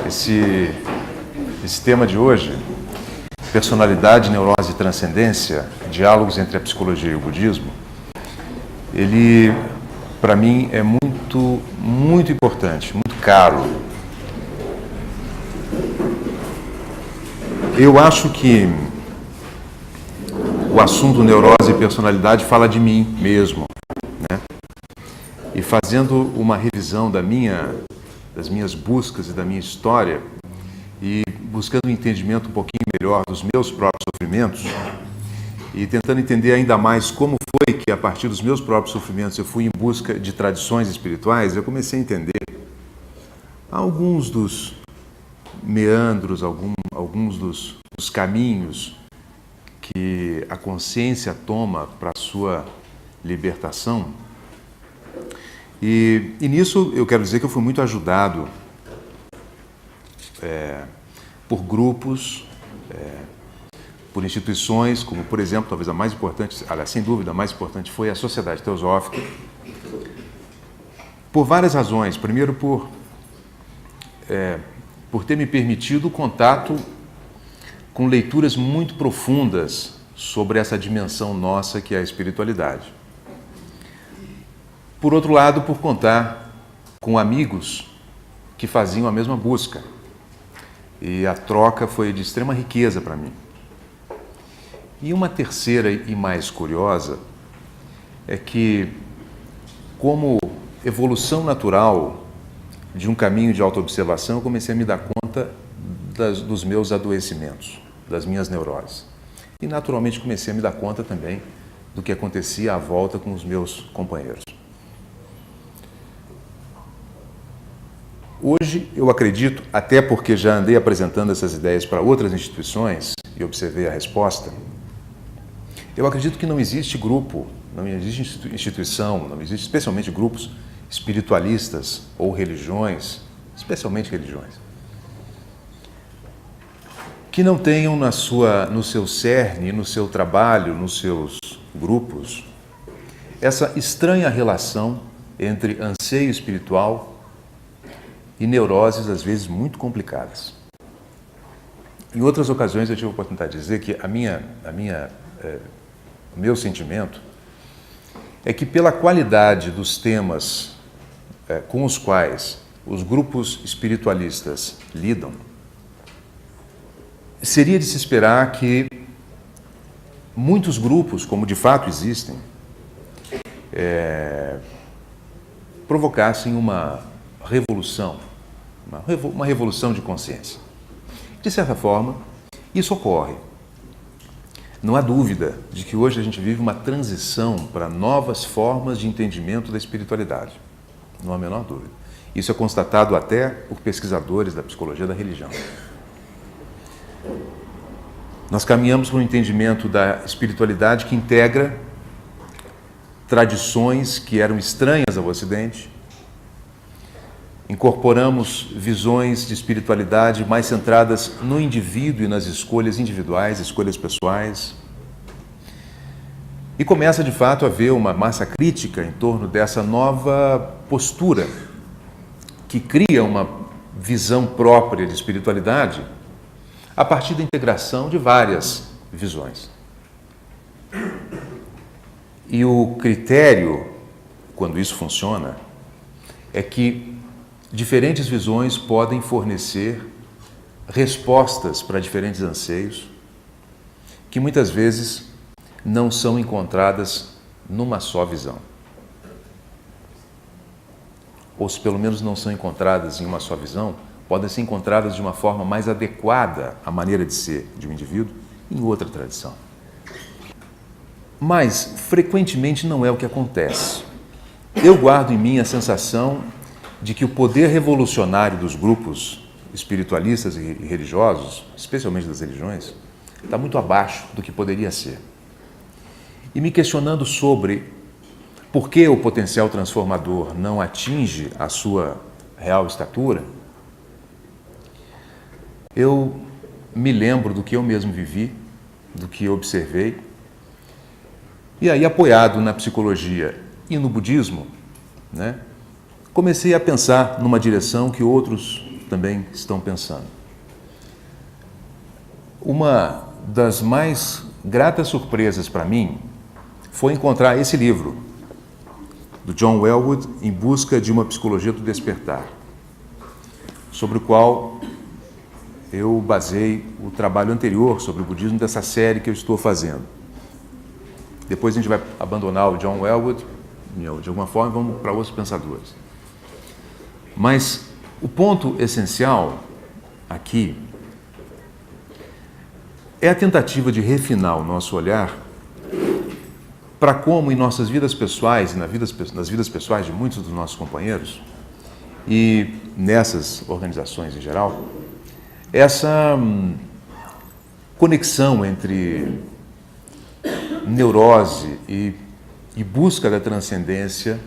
Esse tema de hoje, personalidade, neurose e transcendência, diálogos entre a psicologia e o budismo, ele, para mim, é muito importante, muito caro. Eu acho que o assunto neurose e personalidade fala de mim mesmo, né? E fazendo uma revisão das minhas buscas e da minha história, e buscando um entendimento um pouquinho melhor dos meus próprios sofrimentos, e tentando entender ainda mais como foi que, a partir dos meus próprios sofrimentos, eu fui em busca de tradições espirituais, eu comecei a entender alguns dos meandros, alguns dos caminhos que a consciência toma para a sua libertação. E nisso eu quero dizer que eu fui muito ajudado por grupos, por instituições, como, por exemplo, talvez a mais importante, aliás, sem dúvida, a mais importante foi a Sociedade Teosófica, por várias razões. Primeiro, por ter me permitido o contato com leituras muito profundas sobre essa dimensão nossa que é a espiritualidade. Por outro lado, por contar com amigos que faziam a mesma busca. E a troca foi de extrema riqueza para mim. E uma terceira e mais curiosa é que, como evolução natural de um caminho de autoobservação, eu comecei a me dar conta dos meus adoecimentos, das minhas neuroses. E naturalmente comecei a me dar conta também do que acontecia à volta com os meus companheiros. Hoje eu acredito, até porque já andei apresentando essas ideias para outras instituições e observei a resposta, eu acredito que não existe grupo, não existe instituição, não existe especialmente grupos espiritualistas ou religiões, especialmente religiões, que não tenham no seu cerne, no seu trabalho, nos seus grupos, essa estranha relação entre anseio espiritual e neuroses, às vezes, muito complicadas. Em outras ocasiões eu tive a oportunidade de dizer que o meu sentimento é que, pela qualidade dos temas com os quais os grupos espiritualistas lidam, seria de se esperar que muitos grupos, como de fato existem, provocassem uma revolução, uma revolução de consciência. De certa forma, isso ocorre. Não há dúvida de que hoje a gente vive uma transição para novas formas de entendimento da espiritualidade. Não há a menor dúvida. Isso é constatado até por pesquisadores da psicologia da religião. Nós caminhamos para um entendimento da espiritualidade que integra tradições que eram estranhas ao Ocidente. Incorporamos visões de espiritualidade mais centradas no indivíduo e nas escolhas individuais, escolhas pessoais. E começa, de fato, a haver uma massa crítica em torno dessa nova postura que cria uma visão própria de espiritualidade a partir da integração de várias visões. E o critério, quando isso funciona, é que diferentes visões podem fornecer respostas para diferentes anseios que muitas vezes não são encontradas numa só visão. Ou se pelo menos não são encontradas em uma só visão, podem ser encontradas de uma forma mais adequada à maneira de ser de um indivíduo em outra tradição. Mas, frequentemente, não é o que acontece. Eu guardo em mim a sensação de que o poder revolucionário dos grupos espiritualistas e religiosos, especialmente das religiões, está muito abaixo do que poderia ser. E me questionando sobre por que o potencial transformador não atinge a sua real estatura, eu me lembro do que eu mesmo vivi, do que eu observei, e aí, apoiado na psicologia e no budismo, comecei a pensar numa direção que outros também estão pensando. Uma das mais gratas surpresas para mim foi encontrar esse livro, do John Welwood, Em Busca de uma Psicologia do Despertar, sobre o qual eu basei o trabalho anterior sobre o budismo dessa série que eu estou fazendo. Depois a gente vai abandonar o John Welwood, de alguma forma, e vamos para outros pensadores. Mas o ponto essencial aqui é a tentativa de refinar o nosso olhar para como em nossas vidas pessoais e nas vidas pessoais de muitos dos nossos companheiros e nessas organizações em geral, essa conexão entre neurose e busca da transcendência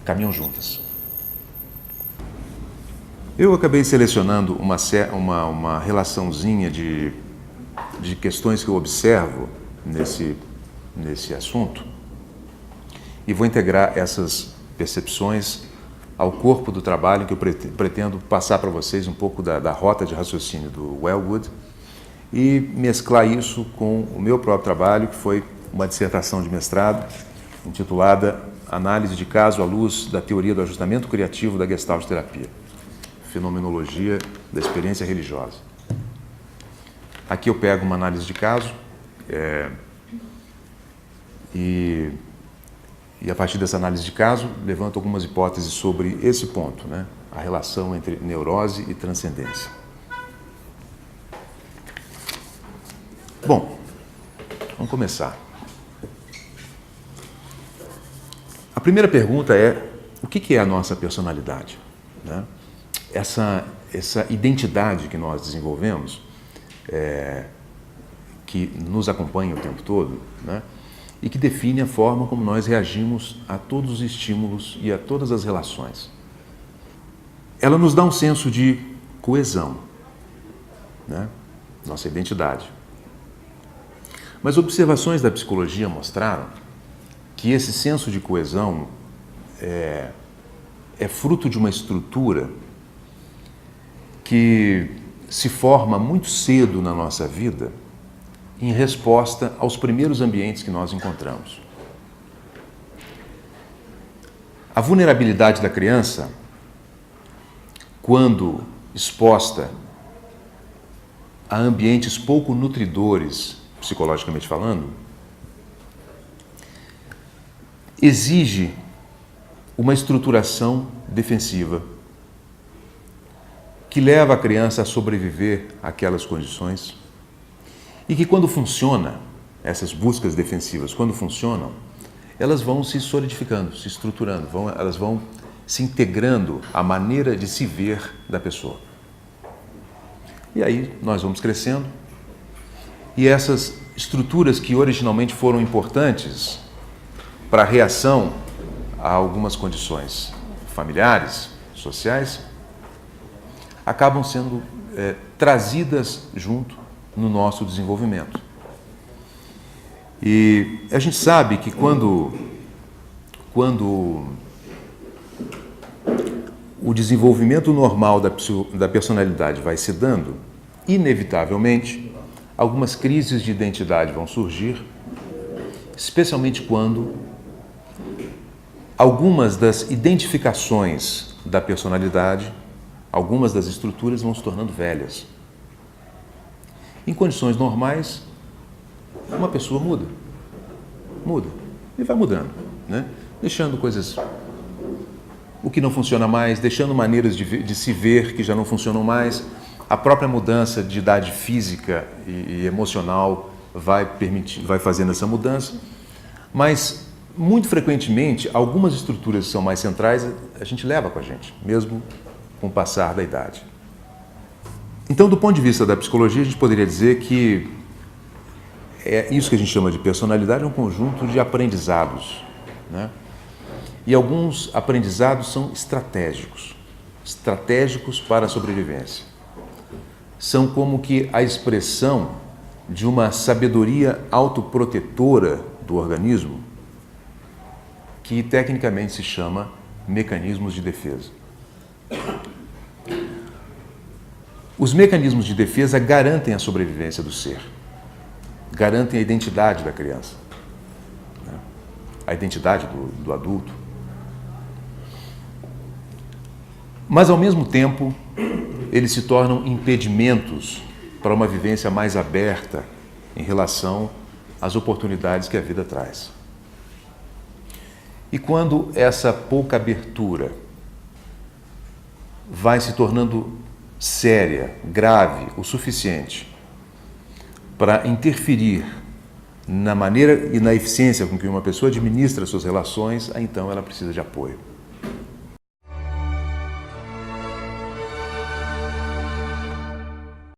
caminham juntas. Eu acabei selecionando uma relaçãozinha de questões que eu observo nesse assunto e vou integrar essas percepções ao corpo do trabalho que eu pretendo passar para vocês um pouco da rota de raciocínio do Welwood e mesclar isso com o meu próprio trabalho, que foi uma dissertação de mestrado intitulada Análise de Caso à Luz da Teoria do Ajustamento Criativo da Gestalt Terapia, Fenomenologia da Experiência Religiosa. Aqui eu pego uma análise de caso e a partir dessa análise de caso levanto algumas hipóteses sobre esse ponto, né? A relação entre neurose e transcendência. Bom, vamos começar. A primeira pergunta é: o que é a nossa personalidade? Né? Essa identidade que nós desenvolvemos, que nos acompanha o tempo todo, né? E que define a forma como nós reagimos a todos os estímulos e a todas as relações. Ela nos dá um senso de coesão, né? Nossa identidade. Mas observações da psicologia mostraram que esse senso de coesão é fruto de uma estrutura que se forma muito cedo na nossa vida em resposta aos primeiros ambientes que nós encontramos. A vulnerabilidade da criança, quando exposta a ambientes pouco nutridores, psicologicamente falando, exige uma estruturação defensiva que leva a criança a sobreviver àquelas condições e que quando funciona, essas buscas defensivas, quando funcionam, elas vão se solidificando, se estruturando, elas vão se integrando à maneira de se ver da pessoa. E aí nós vamos crescendo e essas estruturas que originalmente foram importantes para a reação a algumas condições familiares, sociais, acabam sendo trazidas junto no nosso desenvolvimento. E a gente sabe que quando o desenvolvimento normal da personalidade vai se dando, inevitavelmente, algumas crises de identidade vão surgir, especialmente quando algumas das identificações da personalidade, algumas das estruturas vão se tornando velhas. Em condições normais, uma pessoa muda e vai mudando, né? Deixando coisas, o que não funciona mais, deixando maneiras de se ver que já não funcionam mais. A própria mudança de idade física e emocional vai fazendo essa mudança, mas muito frequentemente algumas estruturas que são mais centrais a gente leva com a gente, mesmo com o passar da idade. Então, do ponto de vista da psicologia, a gente poderia dizer que isso que a gente chama de personalidade é um conjunto de aprendizados, né? E alguns aprendizados são estratégicos para a sobrevivência. São como que a expressão de uma sabedoria autoprotetora do organismo, que tecnicamente se chama mecanismos de defesa. Os mecanismos de defesa garantem a sobrevivência do ser, garantem a identidade da criança, né? A identidade do adulto. Mas, ao mesmo tempo, eles se tornam impedimentos para uma vivência mais aberta em relação às oportunidades que a vida traz. E quando essa pouca abertura vai se tornando séria, grave, o suficiente para interferir na maneira e na eficiência com que uma pessoa administra suas relações, então ela precisa de apoio.